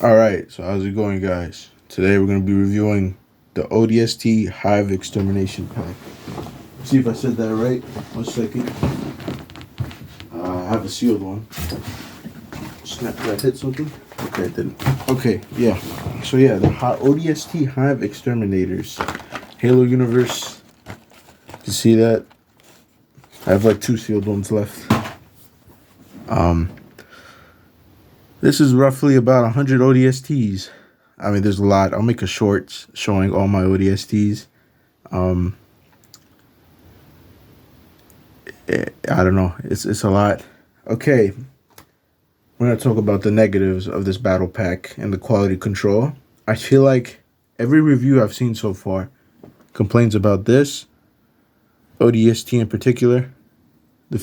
Alright, so how's it going, guys? Today we're going to be reviewing the ODST Hive Extermination Pack. Let's see if I said that right. 1 second. I have a sealed one. Snap, did I hit something? Okay, I didn't. Okay, yeah. So yeah, the ODST Hive Exterminators. Halo Universe. You see that? I have like 2 sealed ones left. This is roughly about 100 ODSTs. I mean, there's a lot. I'll make a short showing all my ODSTs. I don't know. It's a lot. Okay. We're going to talk about the negatives of this battle pack and the quality control. I feel like every review I've seen so far complains about this. ODST in particular. The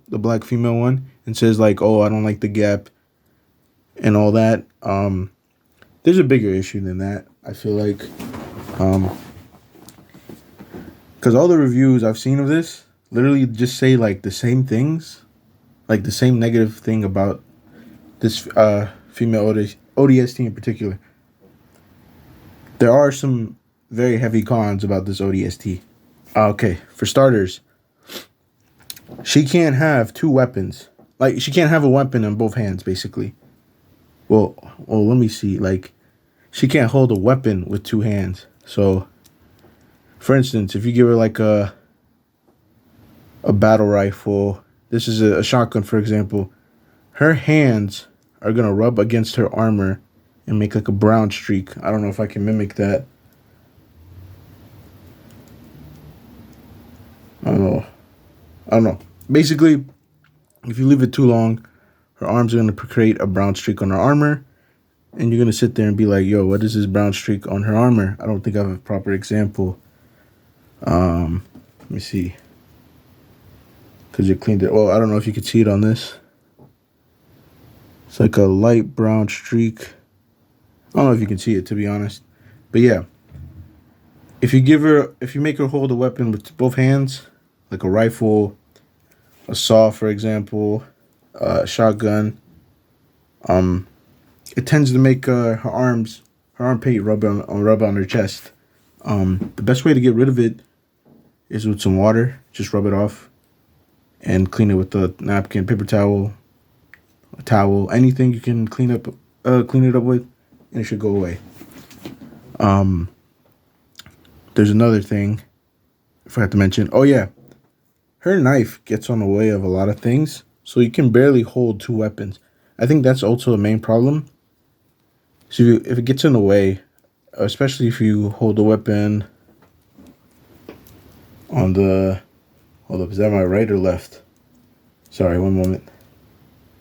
black female one. And says like, oh, I don't like the gap. And all that. There's a bigger issue than that, I feel like. Because all the reviews I've seen of this literally just say like the same things. Like the same negative thing about this female ODST in particular. There are some very heavy cons about this ODST. Okay, for starters, she can't have 2 weapons. Like, she can't have a weapon in both hands, basically. Well, let me see. Like, she can't hold a weapon with 2 hands. So, for instance, if you give her like a battle rifle, this is a shotgun, for example, her hands are gonna rub against her armor and make like a brown streak. I don't know if I can mimic that. I don't know. Basically, if you leave it too long, her arms are going to create a brown streak on her armor. And you're going to sit there and be like, yo, what is this brown streak on her armor? I don't think I have a proper example. Let me see. Because you cleaned it. Well, I don't know if you could see it on this. It's like a light brown streak. I don't know if you can see it, to be honest. But yeah. If you make her hold a weapon with both hands, like a rifle, a saw, for example, shotgun, it tends to make her armpit rub on her chest. The best way to get rid of it is with some water. Just rub it off and clean it with a napkin, paper towel, a towel, anything you can clean it up with, and it should go away. There's another thing I forgot to mention. Oh yeah, her knife gets on the way of a lot of things. So you can barely hold 2 weapons. I think that's also a main problem. So if it gets in the way, especially if you hold a weapon on the... Hold up, is that my right or left? Sorry, one moment.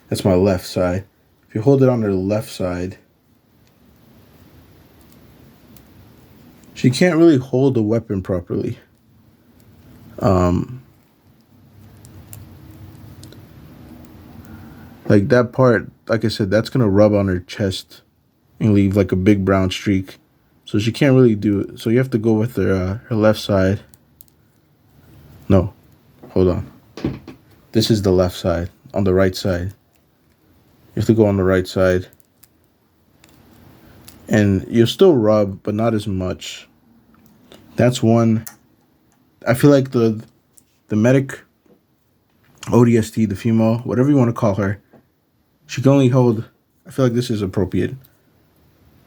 That's my left side. If you hold it on the left side, she can't really hold the weapon properly. Like that part, like I said, that's going to rub on her chest and leave like a big brown streak. So she can't really do it. So you have to go with her left side. No, hold on. This is the left side. On the right side. You have to go on the right side. And you'll still rub, but not as much. That's one. I feel like the medic, ODST, the female, whatever you want to call her, she can only hold, I feel like this is appropriate,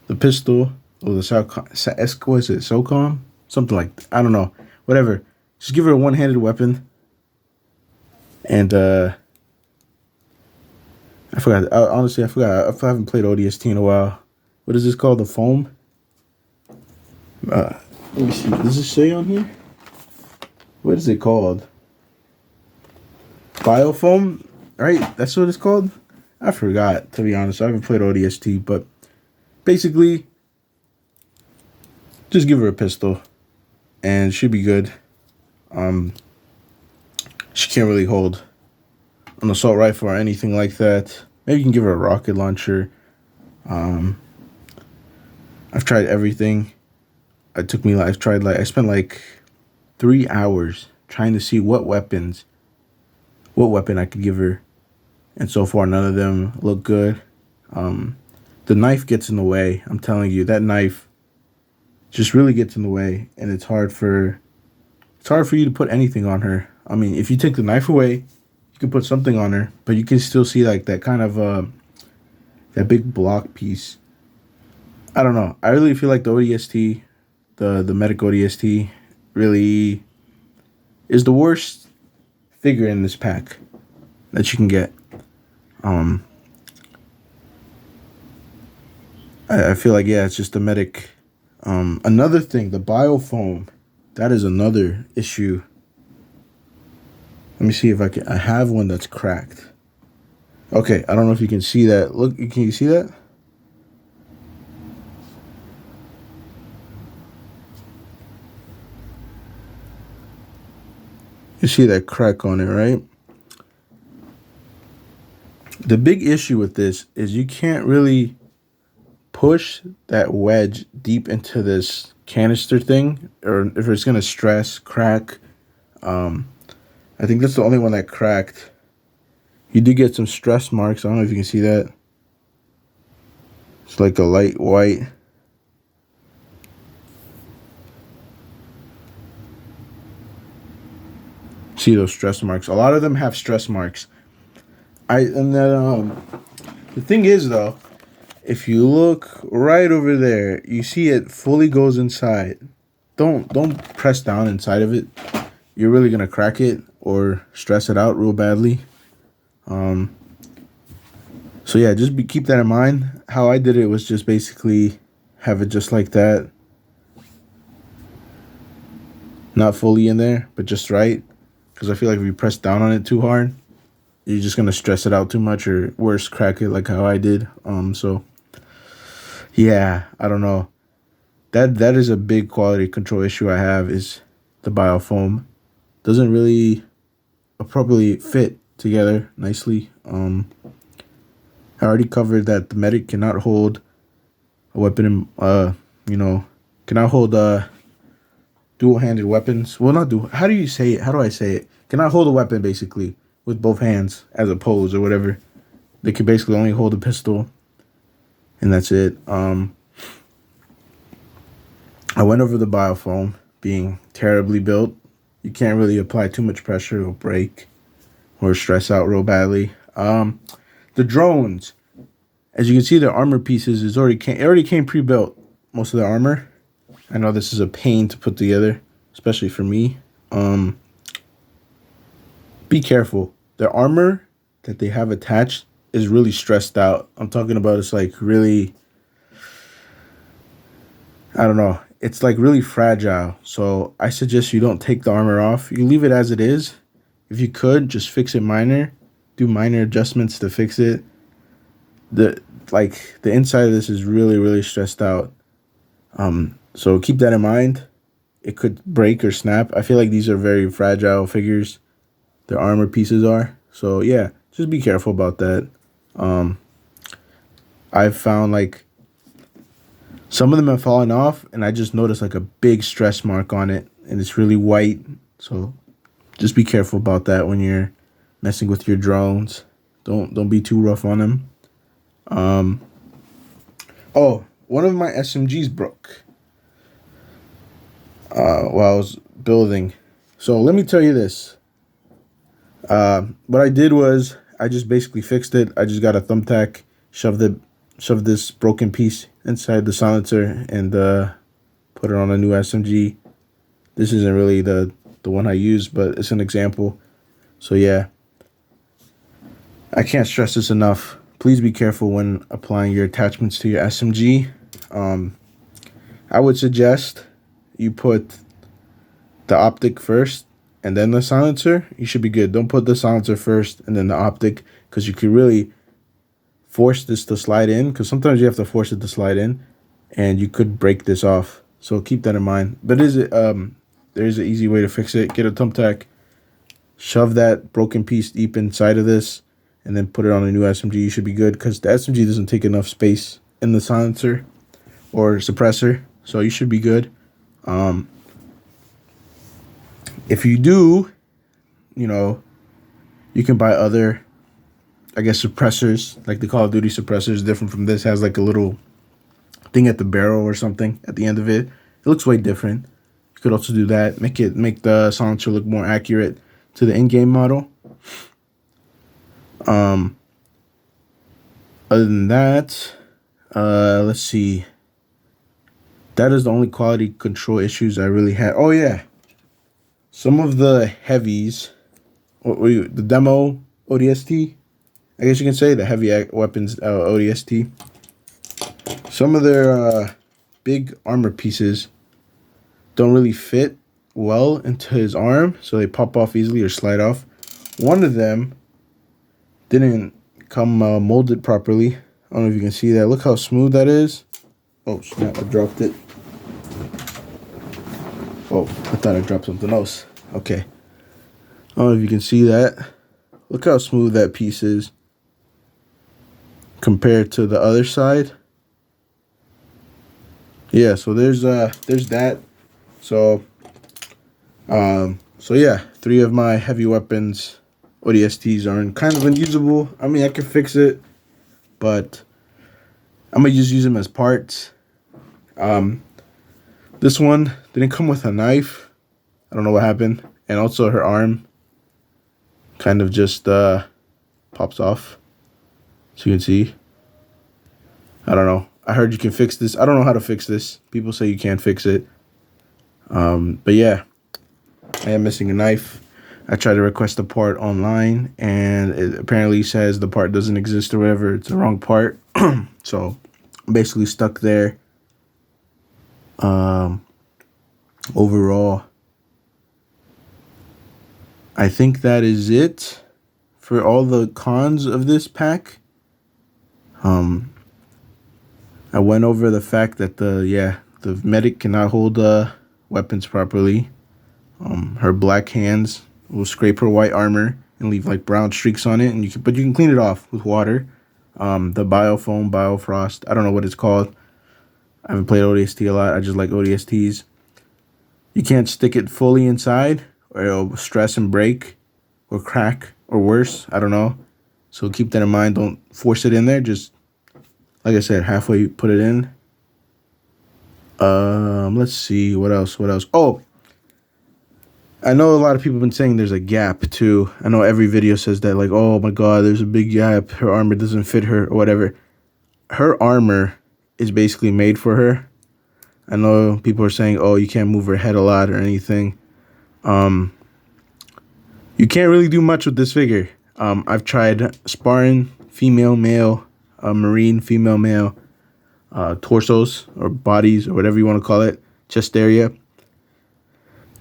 the pistol, or the SOCOM? Something like that. I don't know. Whatever. Just give her a one-handed weapon. And, I forgot. Honestly, I forgot. I haven't played ODST in a while. What is this called? The foam? Let me see. Does it say on here? What is it called? Biofoam? Right? That's what it's called? I forgot, to be honest. I haven't played ODST, but basically, just give her a pistol and she'll be good. She can't really hold an assault rifle or anything like that. Maybe you can give her a rocket launcher. I've tried everything. I spent like 3 hours trying to see what weapon I could give her. And so far, none of them look good. the knife gets in the way. I'm telling you, that knife just really gets in the way, and it's hard for you to put anything on her. I mean, if you take the knife away, you can put something on her, but you can still see like that kind of that big block piece. I don't know. I really feel like the ODST, the medic ODST, really is the worst figure in this pack that you can get. I feel like, yeah, it's just the medic. Another thing, the biofoam, that is another issue. Let me see if I have one that's cracked. Okay, I don't know if you can see that. Look, can you see that? You see that crack on it, right? The big issue with this is you can't really push that wedge deep into this canister thing, or if it's gonna stress, crack. I think that's the only one that cracked. You did get some stress marks. I don't know if you can see that. It's like a light white. See those stress marks? A lot of them have stress marks. The thing is though, if you look right over there, you see it fully goes inside. Don't press down inside of it. You're really gonna crack it or stress it out real badly. So yeah, just keep that in mind. How I did it was just basically have it just like that. Not fully in there, but just right. Because I feel like if you press down on it too hard, you're just gonna stress it out too much, or worse, crack it like how I did. So yeah, I don't know. That is a big quality control issue I have, is the biofoam doesn't really appropriately fit together nicely. I already covered that the medic cannot hold a weapon in, cannot hold dual-handed weapons. Well, not dual. How do you say it? How do I say it? Cannot hold a weapon basically with both hands as a pose or whatever. They can basically only hold a pistol, and that's it. I went over the biofoam being terribly built. You can't really apply too much pressure; it'll break or stress out real badly. The drones, as you can see, their armor pieces it already came pre-built. Most of the armor. I know this is a pain to put together, especially for me. Be careful. Their armor that they have attached is really stressed out. I'm talking about it's like really, I don't know. It's like really fragile. So I suggest you don't take the armor off. You leave it as it is. If you could, just fix it minor. Do minor adjustments to fix it. The inside of this is really, really stressed out. So keep that in mind. It could break or snap. I feel like these are very fragile figures. Their armor pieces are. So yeah, just be careful about that. I've found like some of them have fallen off, and I just noticed like a big stress mark on it, and it's really white. So just be careful about that when you're messing with your drones. Don't be too rough on them. Oh, one of my SMGs broke while I was building. So let me tell you this. What I did was I just basically fixed it. I just got a thumbtack, shoved this broken piece inside the silencer, and put it on a new SMG. This isn't really the one I used, but it's an example. So yeah, I can't stress this enough. Please be careful when applying your attachments to your SMG. I would suggest you put the optic first and then the silencer. You should be good. Don't put the silencer first and then the optic, because you could really force this to slide in, because sometimes you have to force it to slide in and you could break this off. So keep that in mind. But there is an easy way to fix it. Get a thumbtack, shove that broken piece deep inside of this, and then put it on a new SMG. You should be good, because the SMG doesn't take enough space in the silencer or suppressor. So you should be good. If you do, you can buy other I guess, suppressors, like the Call of Duty suppressors, different from this. Has like a little thing at the barrel or something at the end of it. It looks way different. You could also do that. Make the silencer look more accurate to the in-game model. Other than that, let's see. That is the only quality control issues I really had. Oh yeah, some of the heavies, the demo ODST, I guess you can say the heavy weapons ODST. Some of their big armor pieces don't really fit well into his arm, so they pop off easily or slide off. One of them didn't come molded properly. I don't know if you can see that. Look how smooth that is. Oh snap, I dropped it. Oh, I thought I dropped something else. Okay. I don't know if you can see that. Look how smooth that piece is compared to the other side. Yeah, so there's that. So yeah, 3 of my heavy weapons ODSTs are kind of unusable. I mean, I can fix it, but I'm gonna just use them as parts. This one didn't come with a knife. I don't know what happened. And also her arm kind of just pops off. So you can see. I don't know. I heard you can fix this. I don't know how to fix this. People say you can't fix it. But yeah, I am missing a knife. I tried to request a part online, and it apparently says the part doesn't exist or whatever. It's the wrong part. So I'm basically stuck there. Overall, I think that is it for all the cons of this pack. I went over the fact that the medic cannot hold weapons properly. Her black hands will scrape her white armor and leave like brown streaks on it, and but you can clean it off with water. The biofoam, biofrost, I don't know what it's called. I haven't played ODST a lot. I just like ODSTs. You can't stick it fully inside, or it'll stress and break, or crack, or worse. I don't know. So keep that in mind. Don't force it in there. Just, like I said, halfway put it in. Let's see. What else? Oh, I know a lot of people have been saying there's a gap, too. I know every video says that, like, oh, my God, there's a big gap. Her armor doesn't fit her, or whatever. Her armor is basically made for her. I know people are saying, oh, you can't move her head a lot or anything. You can't really do much with this figure. I've tried sparring female, male, Marine, female, male, torsos or bodies or whatever you want to call it, chest area.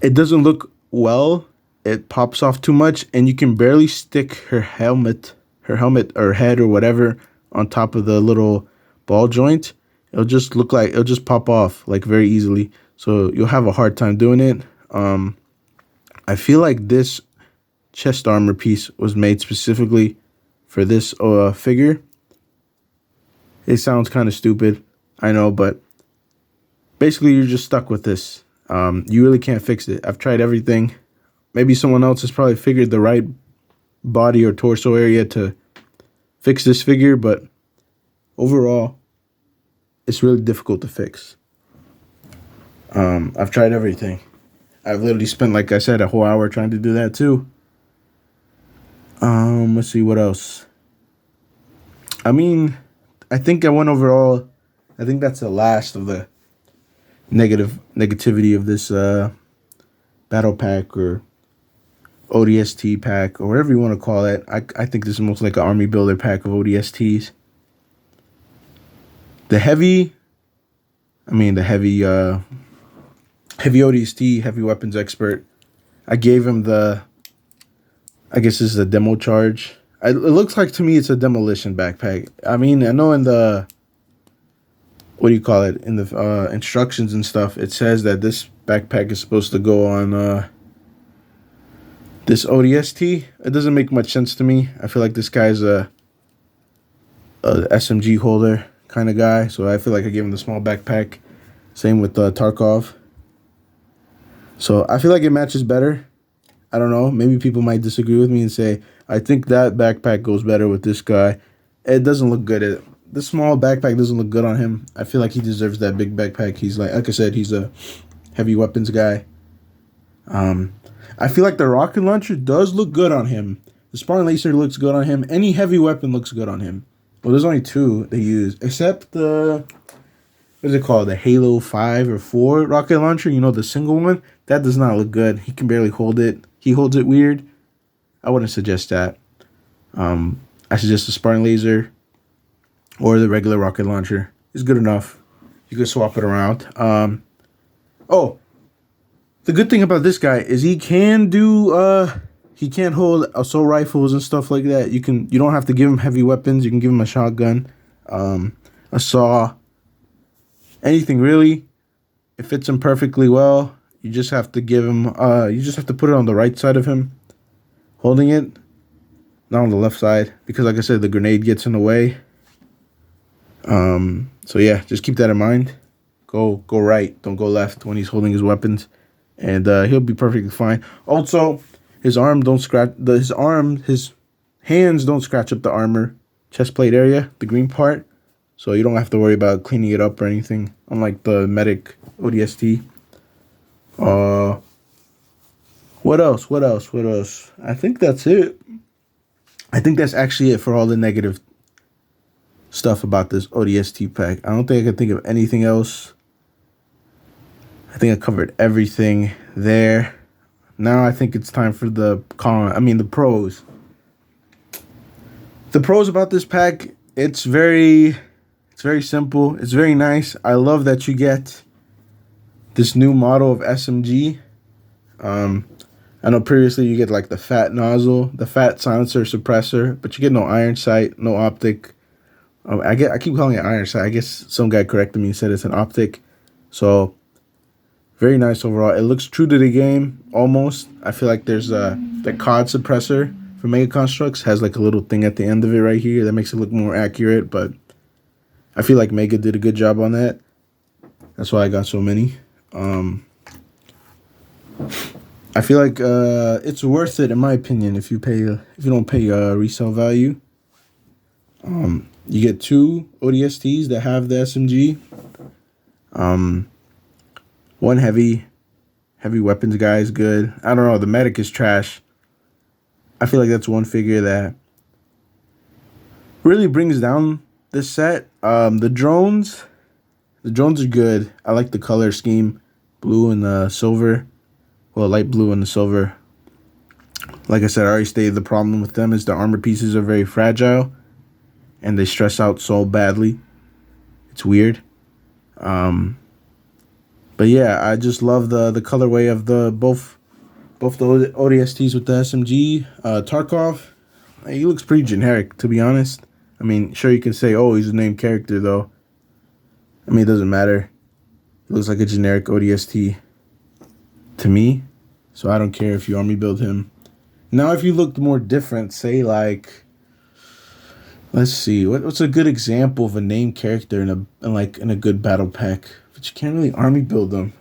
It doesn't look well. It pops off too much, and you can barely stick her helmet or head or whatever on top of the little ball joint. It'll just look like it'll just pop off like very easily. So you'll have a hard time doing it. I feel like this chest armor piece was made specifically for this figure. It sounds kind of stupid, I know, but basically you're just stuck with this. You really can't fix it. I've tried everything. Maybe someone else has probably figured the right body or torso area to fix this figure, but overall, it's really difficult to fix. I've tried everything. I've literally spent, like I said, a whole hour trying to do that too. Let's see what else. I mean, I think I went over all. I think that's the last of the negativity of this battle pack or ODST pack or whatever you want to call it. I think this is most like an army builder pack of ODSTs. The heavy ODST, heavy weapons expert, I gave him I guess this is a demo charge. It looks like to me it's a demolition backpack. I mean, I know in the, what do you call it, in the instructions and stuff, it says that this backpack is supposed to go on this ODST. It doesn't make much sense to me. I feel like this guy's a SMG holder kind of guy, so I feel like I gave him the small backpack. Same with Tarkov. So I feel like it matches better. I don't know. Maybe people might disagree with me and say, I think that backpack goes better with this guy. It doesn't look good. The small backpack doesn't look good on him. I feel like he deserves that big backpack. He's like I said, he's a heavy weapons guy. I feel like the rocket launcher does look good on him. The Spartan laser looks good on him. Any heavy weapon looks good on him. Well, there's only 2 they use, except the what is it called? The Halo 5 or 4 rocket launcher. You know, the single one that does not look good. He can barely hold it. He holds it weird. I wouldn't suggest that. I suggest the Spartan laser or the regular rocket launcher. It's good enough. You can swap it around. Oh, the good thing about this guy is he can do he can't hold assault rifles and stuff like that. You don't have to give him heavy weapons. You can give him a shotgun, a saw, anything really. It fits him perfectly well. You just have to give him you just have to put it on the right side of him, holding it, not on the left side, because like I said, the grenade gets in the way. So yeah, just keep that in mind. Go right, don't go left when he's holding his weapons, and he'll be perfectly fine. Also, his hands don't scratch up the armor chest plate area, the green part, so you don't have to worry about cleaning it up or anything, unlike the medic ODST. What else? I think that's it. I think that's actually it for all the negative stuff about this ODST pack. I don't think I can think of anything else. I think I covered everything there. Now I think it's time for the pros. The pros about this pack, it's very simple. It's very nice. I love that you get this new model of SMG. I know previously you get like the fat nozzle, the fat silencer suppressor, but you get no iron sight, no optic. I keep calling it iron sight. I guess some guy corrected me and said it's an optic. So very nice overall. It looks true to the game almost. I feel like there's the COD suppressor for Mega Construx has like a little thing at the end of it right here that makes it look more accurate, but I feel like Mega did a good job on that. That's why I got so many. I feel like it's worth it in my opinion if you don't pay resale value. You get 2 ODSTs that have the SMG. One heavy weapons guy is good. I don't know, the medic is trash. I feel like that's one figure that really brings down this set. The drones are good. I like the color scheme, blue and silver. Well, light blue and the silver. Like I said, I already stated the problem with them is the armor pieces are very fragile and they stress out so badly. It's weird. But yeah, I just love the colorway of both the ODSTs with the SMG. Tarkov, he looks pretty generic, to be honest. I mean, sure, you can say, oh, he's a named character, though. I mean, it doesn't matter. He looks like a generic ODST to me, so I don't care if you army build him. Now, if you looked more different, say like, let's see, what's a good example of a named character in a good battle pack, but you can't really army build them.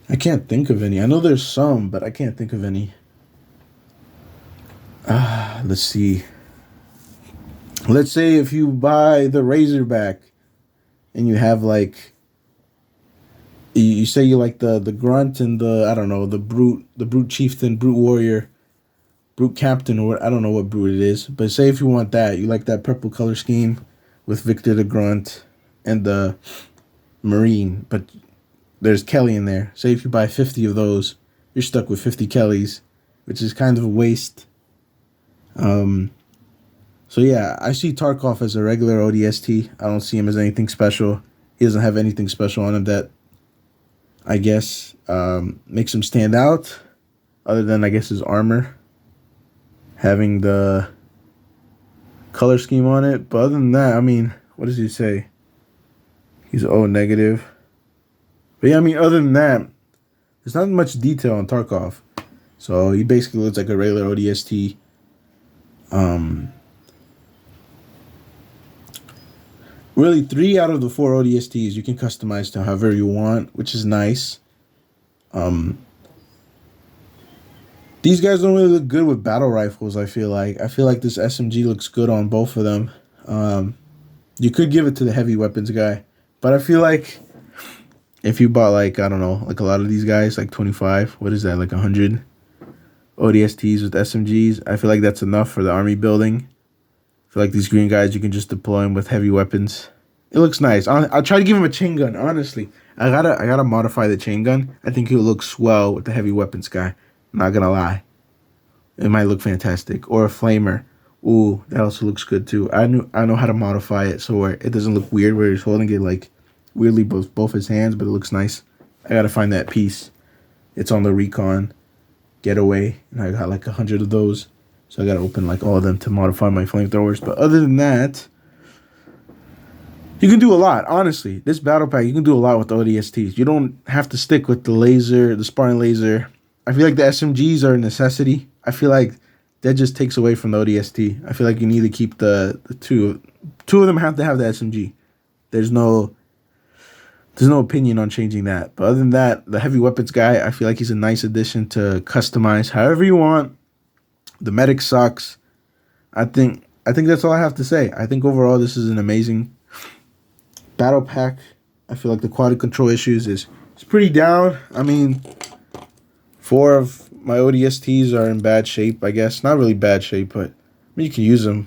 I can't think of any. I know there's some, but I can't think of any. Let's see. Let's say if you buy the Razorback and you have like, you say you like the grunt and the brute chieftain, brute warrior, brute captain, or I don't know what brute it is, but say if you want that, you like that purple color scheme with Victor the grunt and the marine, but there's Kelly in there. Say if you buy 50 of those, you're stuck with 50 Kellys, which is kind of a waste. So yeah, I see Tarkov as a regular ODST. I don't see him as anything special. He doesn't have anything special on him that I guess makes him stand out, other than I guess his armor having the color scheme on it. But other than that, I mean, what does he say? He's O negative. But yeah, I mean, other than that, there's not much detail on Tarkov. So he basically looks like a regular ODST. Really, 3 out of the 4 ODSTs you can customize to however you want, which is nice. These guys don't really look good with battle rifles, I feel like. I feel like this SMG looks good on both of them. You could give it to the heavy weapons guy. But I feel like if you bought, like, I don't know, like a lot of these guys, like 25, what is that, like 100 ODSTs with SMGs, I feel like that's enough for the army building. I feel like these green guys, you can just deploy them with heavy weapons. It looks nice. I'll try to give him a chain gun, honestly. I gotta modify the chain gun. I think he'll look swell with the heavy weapons guy. I'm not gonna lie. It might look fantastic. Or a flamer. Ooh, that also looks good too. I know how to modify it so where it doesn't look weird where he's holding it like weirdly both his hands, but it looks nice. I gotta find that piece. It's on the recon getaway, and I got like 100 of those. So I gotta open like all of them to modify my flamethrowers. But other than that, you can do a lot, honestly. This battle pack, you can do a lot with the ODSTs. You don't have to stick with the laser, the Spartan laser. I feel like the SMGs are a necessity. I feel like that just takes away from the ODST. I feel like you need to keep the two. Two of them have to have the SMG. There's no opinion on changing that. But other than that, the heavy weapons guy, I feel like he's a nice addition to customize however you want. The medic sucks. I think that's all I have to say. I think overall this is an amazing battle pack. I feel like the quality control issues is pretty down. I mean, 4 of my ODSTs are in bad shape, I guess. Not really bad shape, but I mean, you can use them.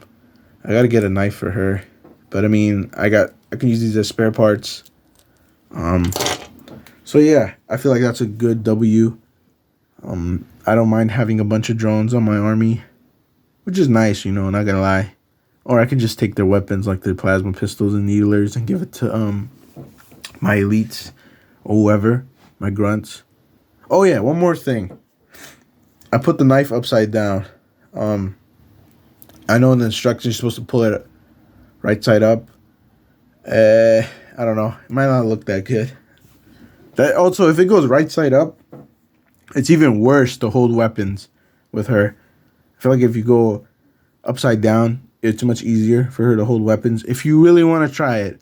I gotta get a knife for her. But I mean, I can use these as spare parts. So yeah, I feel like that's a good W. I don't mind having a bunch of drones on my army, which is nice, you know, not gonna lie. Or I can just take their weapons like their plasma pistols and needlers and give it to my elites or whoever, my grunts. Oh yeah, one more thing. I put the knife upside down. I know in the instructions you're supposed to pull it right side up. I don't know. It might not look that good. That also, if it goes right side up, it's even worse to hold weapons with her. I feel like if you go upside down, it's much easier for her to hold weapons. If you really want to try it,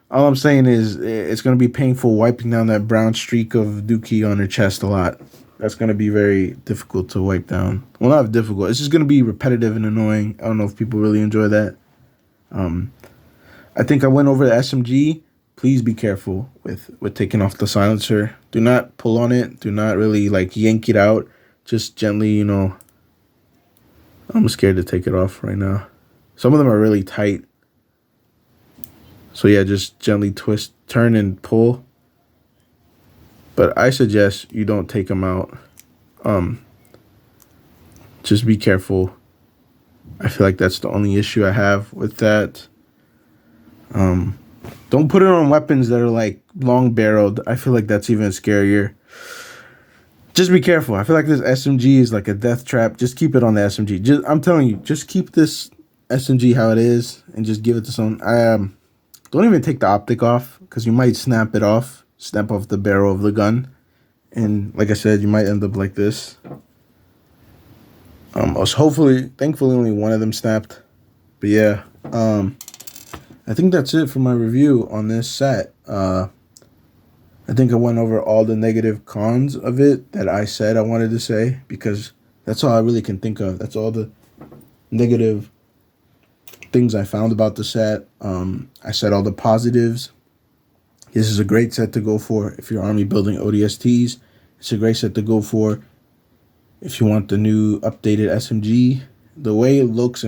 all I'm saying is it's going to be painful wiping down that brown streak of dookie on her chest a lot. That's going to be very difficult to wipe down. Well, not difficult. It's just going to be repetitive and annoying. I don't know if people really enjoy that. I think I went over the SMG. Please be careful with taking off the silencer. Do not pull on it. Do not really like yank it out. Just gently, you know. I'm scared to take it off right now. Some of them are really tight. So yeah, just gently twist, turn, and pull. But I suggest you don't take them out. Just be careful. I feel like that's the only issue I have with that. Don't put it on weapons that are like long barreled. I feel like that's even scarier. Just be careful. I feel like this SMG is like a death trap. Just keep it on the SMG. I'm telling you, just keep this SMG how it is and just give it to someone. Don't even take the optic off because you might snap it off. Snap off the barrel of the gun. And like I said, you might end up like this. Thankfully, only one of them snapped. But yeah, I think that's it for my review on this set. I think I went over all the negative cons of it that I said I wanted to say because that's all I really can think of. That's all the negative things I found about the set. I said all the positives. This is a great set to go for if you're army building ODSTs. It's a great set to go for if you want the new updated SMG. The way it looks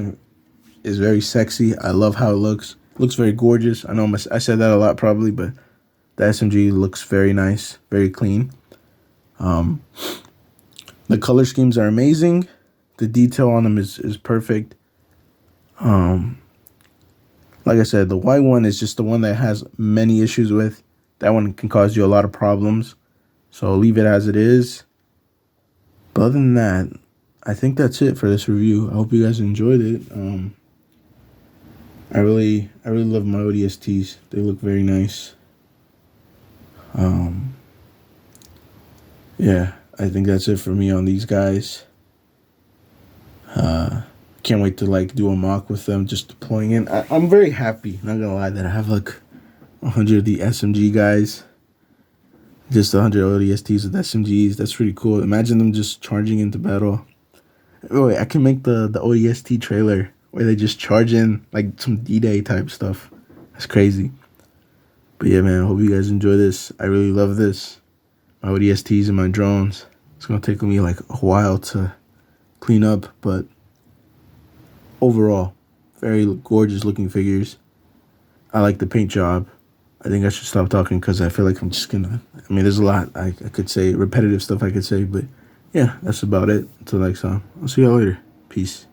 is very sexy. I love how it looks. It looks very gorgeous. I know I said that a lot probably, but the SMG looks very nice, very clean. The color schemes are amazing. The detail on them is perfect. Like I said, the white one is just the one that has many issues with. That one can cause you a lot of problems. So leave it as it is. But other than that, I think that's it for this review. I hope you guys enjoyed it. I really love my ODSTs. They look very nice. Yeah, I think that's it for me on these guys. Can't wait to like do a mock with them, just deploying in. I'm very happy, not gonna lie, that I have like 100 of the SMG guys. Just 100 ODSTs with SMGs. That's pretty cool. Imagine them just charging into battle. Oh, wait, I can make the ODST trailer where they just charge in like some D-Day type stuff. That's crazy. But yeah, man, I hope you guys enjoy this. I really love this. My ODSTs and my drones. It's going to take me like a while to clean up, but overall, very gorgeous looking figures. I like the paint job. I think I should stop talking because I feel like I'm just gonna, I mean, there's a lot I could say, repetitive stuff I could say, but yeah, that's about it. Until next time, I'll see y'all later. Peace.